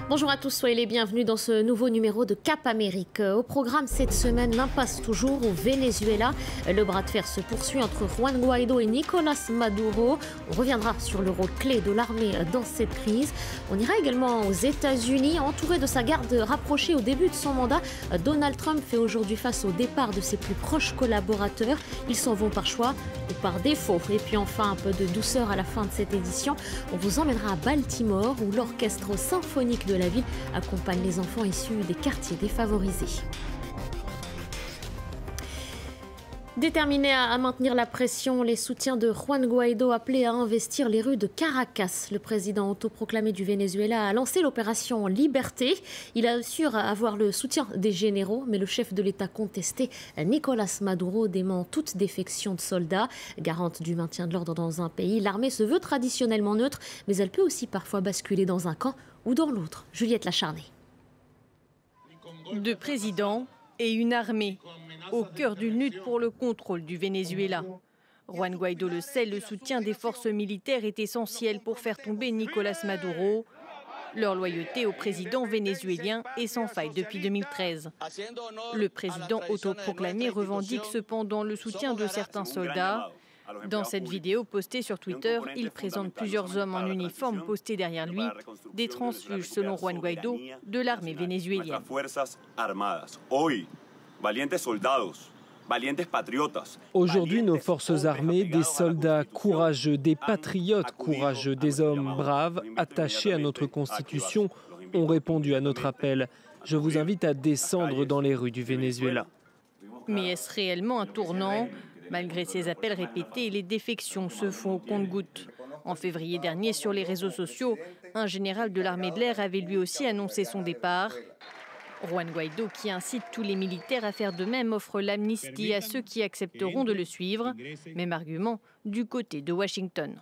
Bonjour à tous, soyez les bienvenus dans ce nouveau numéro de Cap Amérique. Au programme cette semaine, l'impasse toujours au Venezuela. Le bras de fer se poursuit entre Juan Guaido et Nicolás Maduro. On reviendra sur le rôle clé de l'armée dans cette crise. On ira également aux États-Unis. Entouré de sa garde rapprochée au début de son mandat, Donald Trump fait aujourd'hui face au départ de ses plus proches collaborateurs. Ils s'en vont par choix ou par défaut. Et puis enfin, un peu de douceur à la fin de cette édition. On vous emmènera à Baltimore où l'orchestre symphonique de la ville accompagne les enfants issus des quartiers défavorisés. Déterminés à maintenir la pression, les soutiens de Juan Guaido appelaient à investir les rues de Caracas. Le président autoproclamé du Venezuela a lancé l'opération Liberté. Il assure avoir le soutien des généraux, mais le chef de l'État contesté, Nicolás Maduro, dément toute défection de soldats. Garante du maintien de l'ordre dans un pays, l'armée se veut traditionnellement neutre, mais elle peut aussi parfois basculer dans un camp ou dans l'autre. Juliette Lacharnay. Deux présidents et une armée au cœur d'une lutte pour le contrôle du Venezuela. Juan Guaido le sait, le soutien des forces militaires est essentiel pour faire tomber Nicolás Maduro. Leur loyauté au président vénézuélien est sans faille depuis 2013. Le président autoproclamé revendique cependant le soutien de certains soldats. Dans cette vidéo postée sur Twitter, il présente plusieurs hommes en uniforme postés derrière lui, des transfuges selon Juan Guaido de l'armée vénézuélienne. Aujourd'hui, nos forces armées, des soldats courageux, des patriotes courageux, des hommes braves, attachés à notre Constitution, ont répondu à notre appel. Je vous invite à descendre dans les rues du Venezuela. Mais est-ce réellement un tournant ? Malgré ces appels répétés, les défections se font au compte-gouttes. En février dernier, sur les réseaux sociaux, un général de l'armée de l'air avait lui aussi annoncé son départ. Juan Guaido, qui incite tous les militaires à faire de même, offre l'amnistie à ceux qui accepteront de le suivre. Même argument du côté de Washington.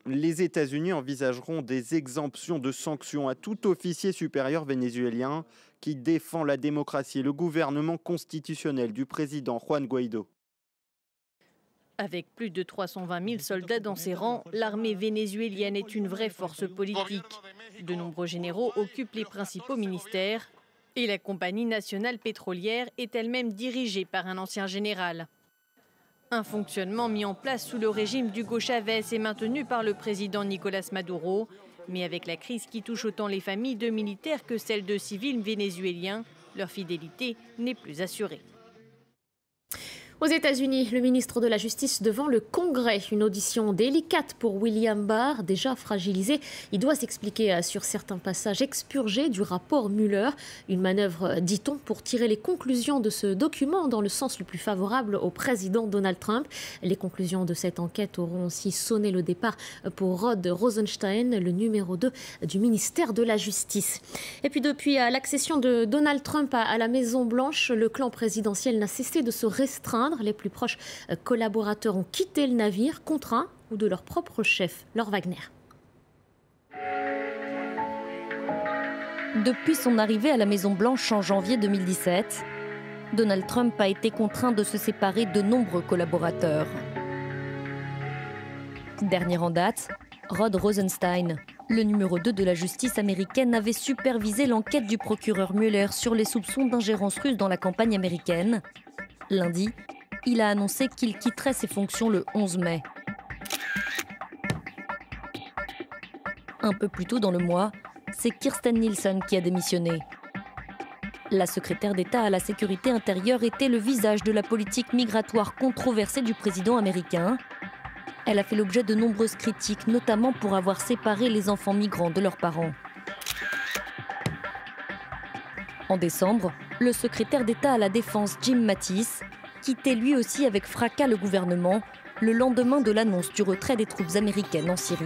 Les États-Unis envisageront des exemptions de sanctions à tout officier supérieur vénézuélien qui défend la démocratie et le gouvernement constitutionnel du président Juan Guaido. Avec plus de 320 000 soldats dans ses rangs, l'armée vénézuélienne est une vraie force politique. De nombreux généraux occupent les principaux ministères et la compagnie nationale pétrolière est elle-même dirigée par un ancien général. Un fonctionnement mis en place sous le régime d'Hugo Chavez et maintenu par le président Nicolás Maduro. Mais avec la crise qui touche autant les familles de militaires que celles de civils vénézuéliens, leur fidélité n'est plus assurée. Aux États-Unis, le ministre de la Justice devant le Congrès. Une audition délicate pour William Barr, déjà fragilisé. Il doit s'expliquer sur certains passages expurgés du rapport Mueller. Une manœuvre, dit-on, pour tirer les conclusions de ce document dans le sens le plus favorable au président Donald Trump. Les conclusions de cette enquête auront aussi sonné le départ pour Rod Rosenstein, le numéro 2 du ministère de la Justice. Et puis depuis l'accession de Donald Trump à la Maison-Blanche, le clan présidentiel n'a cessé de se restreindre. Les plus proches collaborateurs ont quitté le navire, contraints ou de leur propre chef, Laure Wagner. Depuis son arrivée à la Maison-Blanche en janvier 2017, Donald Trump a été contraint de se séparer de nombreux collaborateurs. Dernier en date, Rod Rosenstein. Le numéro 2 de la justice américaine avait supervisé l'enquête du procureur Mueller sur les soupçons d'ingérence russe dans la campagne américaine. Lundi, il a annoncé qu'il quitterait ses fonctions le 11 mai. Un peu plus tôt dans le mois, c'est Kirstjen Nielsen qui a démissionné. La secrétaire d'État à la sécurité intérieure était le visage de la politique migratoire controversée du président américain. Elle a fait l'objet de nombreuses critiques, notamment pour avoir séparé les enfants migrants de leurs parents. En décembre, le secrétaire d'État à la Défense, Jim Mattis, quittait lui aussi avec fracas le gouvernement le lendemain de l'annonce du retrait des troupes américaines en Syrie.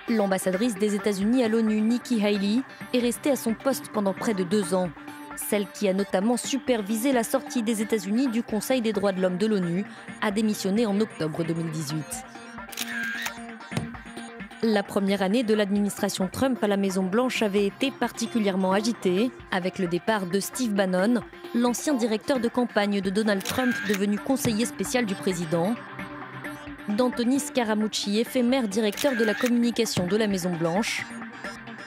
L'ambassadrice des États-Unis à l'ONU, Nikki Haley, est restée à son poste pendant près de 2 ans. Celle qui a notamment supervisé la sortie des États-Unis du Conseil des droits de l'homme de l'ONU a démissionné en octobre 2018. La première année de l'administration Trump à la Maison-Blanche avait été particulièrement agitée, avec le départ de Steve Bannon, l'ancien directeur de campagne de Donald Trump devenu conseiller spécial du président. d'Anthony Scaramucci, éphémère directeur de la communication de la Maison-Blanche,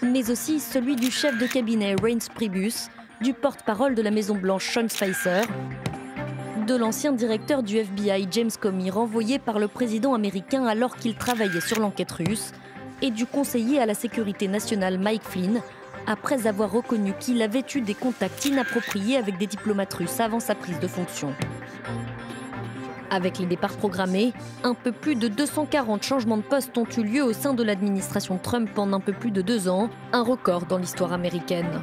mais aussi celui du chef de cabinet Reince Priebus, du porte-parole de la Maison-Blanche Sean Spicer, de l'ancien directeur du FBI James Comey, renvoyé par le président américain alors qu'il travaillait sur l'enquête russe, et du conseiller à la sécurité nationale Mike Flynn, après avoir reconnu qu'il avait eu des contacts inappropriés avec des diplomates russes avant sa prise de fonction. Avec les départs programmés, un peu plus de 240 changements de poste ont eu lieu au sein de l'administration Trump en un peu plus de 2 ans, un record dans l'histoire américaine.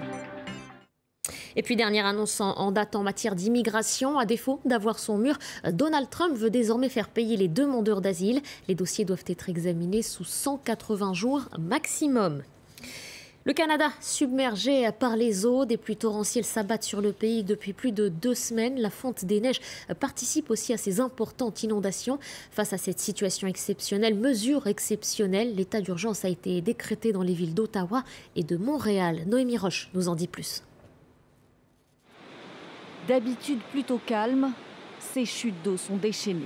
Et puis dernière annonce en date en matière d'immigration. À défaut d'avoir son mur, Donald Trump veut désormais faire payer les demandeurs d'asile. Les dossiers doivent être examinés sous 180 jours maximum. Le Canada submergé par les eaux, des pluies torrentielles s'abattent sur le pays depuis plus de 2 semaines. La fonte des neiges participe aussi à ces importantes inondations. Face à cette situation exceptionnelle, mesure exceptionnelle, l'état d'urgence a été décrété dans les villes d'Ottawa et de Montréal. Noémie Roche nous en dit plus. D'habitude plutôt calme, ces chutes d'eau sont déchaînées.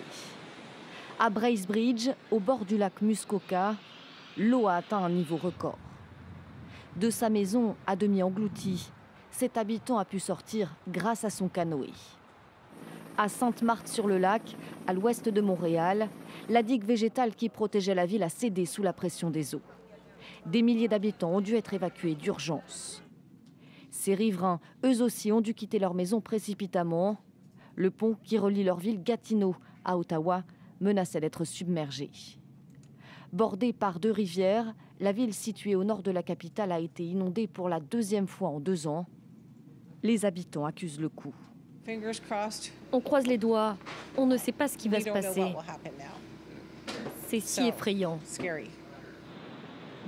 À Bracebridge, au bord du lac Muskoka, l'eau a atteint un niveau record. De sa maison à demi engloutie, cet habitant a pu sortir grâce à son canoë. À Sainte-Marthe-sur-le-Lac, à l'ouest de Montréal, la digue végétale qui protégeait la ville a cédé sous la pression des eaux. Des milliers d'habitants ont dû être évacués d'urgence. Ces riverains, eux aussi, ont dû quitter leur maison précipitamment. Le pont qui relie leur ville Gatineau à Ottawa menaçait d'être submergé. Bordée par 2 rivières, la ville située au nord de la capitale a été inondée pour la 2e fois en 2 ans. Les habitants accusent le coup. On croise les doigts, on ne sait pas ce qui va se passer. C'est si effrayant.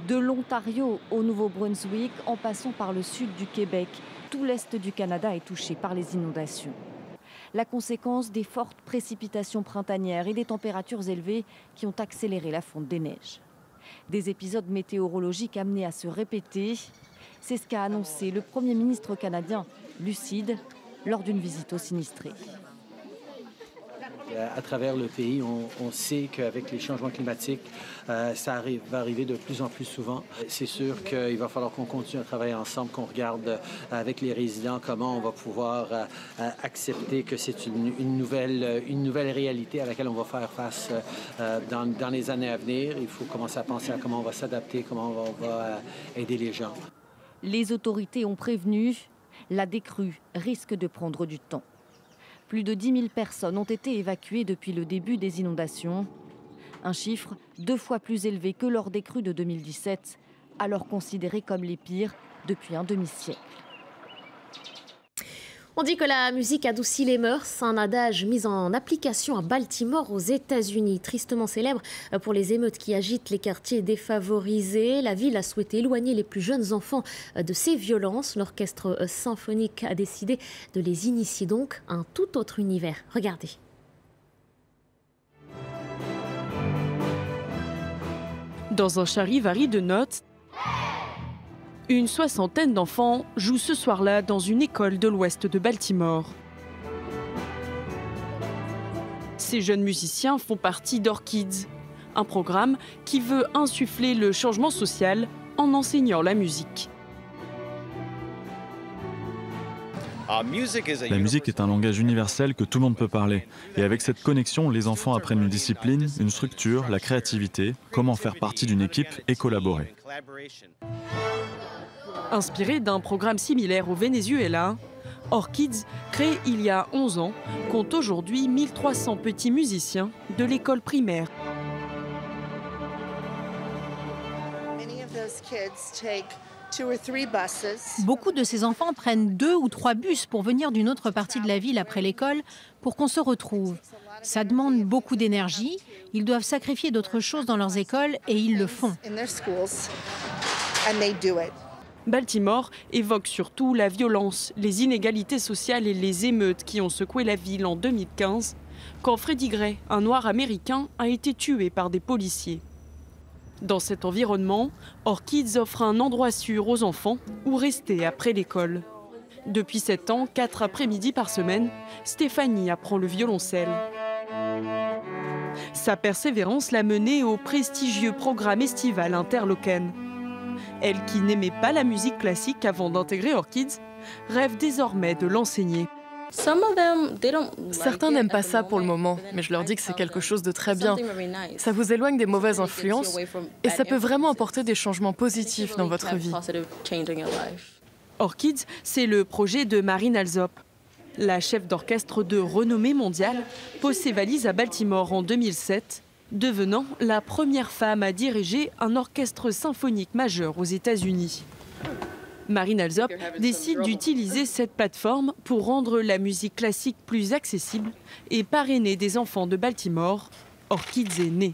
De l'Ontario au Nouveau-Brunswick, en passant par le sud du Québec, tout l'est du Canada est touché par les inondations. La conséquence des fortes précipitations printanières et des températures élevées qui ont accéléré la fonte des neiges. Des épisodes météorologiques amenés à se répéter, c'est ce qu'a annoncé le Premier ministre canadien, lucide, lors d'une visite aux sinistrés. À travers le pays, on sait qu'avec les changements climatiques, ça va arriver de plus en plus souvent. C'est sûr qu'il va falloir qu'on continue à travailler ensemble, qu'on regarde avec les résidents comment on va pouvoir accepter que c'est une nouvelle réalité à laquelle on va faire face dans les années à venir. Il faut commencer à penser à comment on va s'adapter, comment on va aider les gens. Les autorités ont prévenu, la décrue risque de prendre du temps. Plus de 10 000 personnes ont été évacuées depuis le début des inondations. Un chiffre 2 fois plus élevé que lors des crues de 2017, alors considérées comme les pires depuis un demi-siècle. On dit que la musique adoucit les mœurs, un adage mis en application à Baltimore aux États-Unis. Tristement célèbre pour les émeutes qui agitent les quartiers défavorisés. La ville a souhaité éloigner les plus jeunes enfants de ces violences. L'orchestre symphonique a décidé de les initier donc à un tout autre univers. Regardez. Dans un charivari de notes, une 60aine d'enfants jouent ce soir-là dans une école de l'ouest de Baltimore. Ces jeunes musiciens font partie d'Orchids, un programme qui veut insuffler le changement social en enseignant la musique. La musique est un langage universel que tout le monde peut parler. Et avec cette connexion, les enfants apprennent une discipline, une structure, la créativité, comment faire partie d'une équipe et collaborer. Inspiré d'un programme similaire au Venezuela, Orchids, créé il y a 11 ans, compte aujourd'hui 1300 petits musiciens de l'école primaire. Beaucoup de ces enfants prennent 2 ou 3 bus pour venir d'une autre partie de la ville après l'école pour qu'on se retrouve. Ça demande beaucoup d'énergie, ils doivent sacrifier d'autres choses dans leurs écoles et ils le font. Baltimore évoque surtout la violence, les inégalités sociales et les émeutes qui ont secoué la ville en 2015, quand Freddie Gray, un noir américain, a été tué par des policiers. Dans cet environnement, Orchids offre un endroit sûr aux enfants où rester après l'école. Depuis 7 ans, 4 après-midi par semaine, Stéphanie apprend le violoncelle. Sa persévérance l'a menée au prestigieux programme estival Interlochen. Elle, qui n'aimait pas la musique classique avant d'intégrer Orchids, rêve désormais de l'enseigner. Certains n'aiment pas ça pour le moment, mais je leur dis que c'est quelque chose de très bien. Ça vous éloigne des mauvaises influences et ça peut vraiment apporter des changements positifs dans votre vie. Orchids, c'est le projet de Marine Alsop. La chef d'orchestre de renommée mondiale pose ses valises à Baltimore en 2007, devenant la première femme à diriger un orchestre symphonique majeur aux États-Unis. Marine Alsop décide d'utiliser cette plateforme pour rendre la musique classique plus accessible et parrainer des enfants de Baltimore. Orchids est né.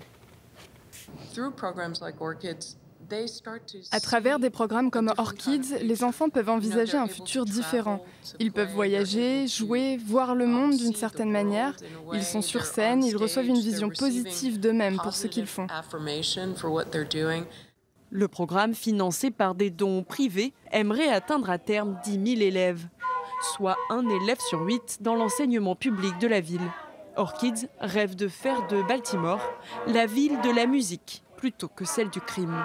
À travers des programmes comme Orchids, les enfants peuvent envisager un futur différent. Ils peuvent voyager, jouer, voir le monde d'une certaine manière. Ils sont sur scène, ils reçoivent une vision positive d'eux-mêmes pour ce qu'ils font. Le programme, financé par des dons privés, aimerait atteindre à terme 10 000 élèves, soit un élève sur 8 dans l'enseignement public de la ville. Orchids rêve de faire de Baltimore la ville de la musique plutôt que celle du crime.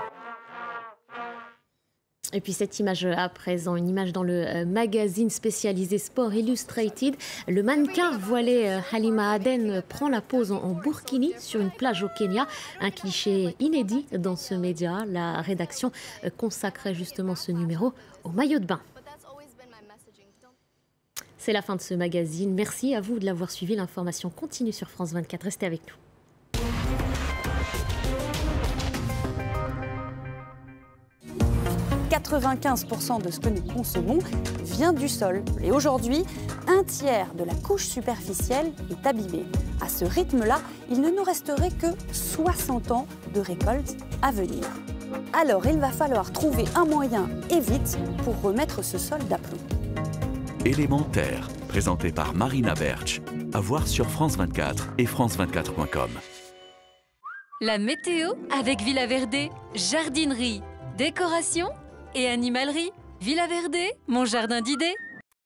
Et puis cette image à présent, une image dans le magazine spécialisé Sport Illustrated. Le mannequin voilé Halima Aden prend la pose en burkini sur une plage au Kenya. Un cliché inédit dans ce média. La rédaction consacrait justement ce numéro au maillot de bain. C'est la fin de ce magazine. Merci à vous de l'avoir suivi. L'information continue sur France 24. Restez avec nous. « 95% de ce que nous consommons vient du sol. Et aujourd'hui, un tiers de la couche superficielle est abîmée. À ce rythme-là, il ne nous resterait que 60 ans de récolte à venir. Alors, il va falloir trouver un moyen, et vite, pour remettre ce sol d'aplomb. Élémentaire, présenté par Marina Bertsch. À voir sur France 24 et france24.com. La météo avec Villa Verde, jardinerie, décoration et animalerie. Villa Verde, mon jardin d'idées.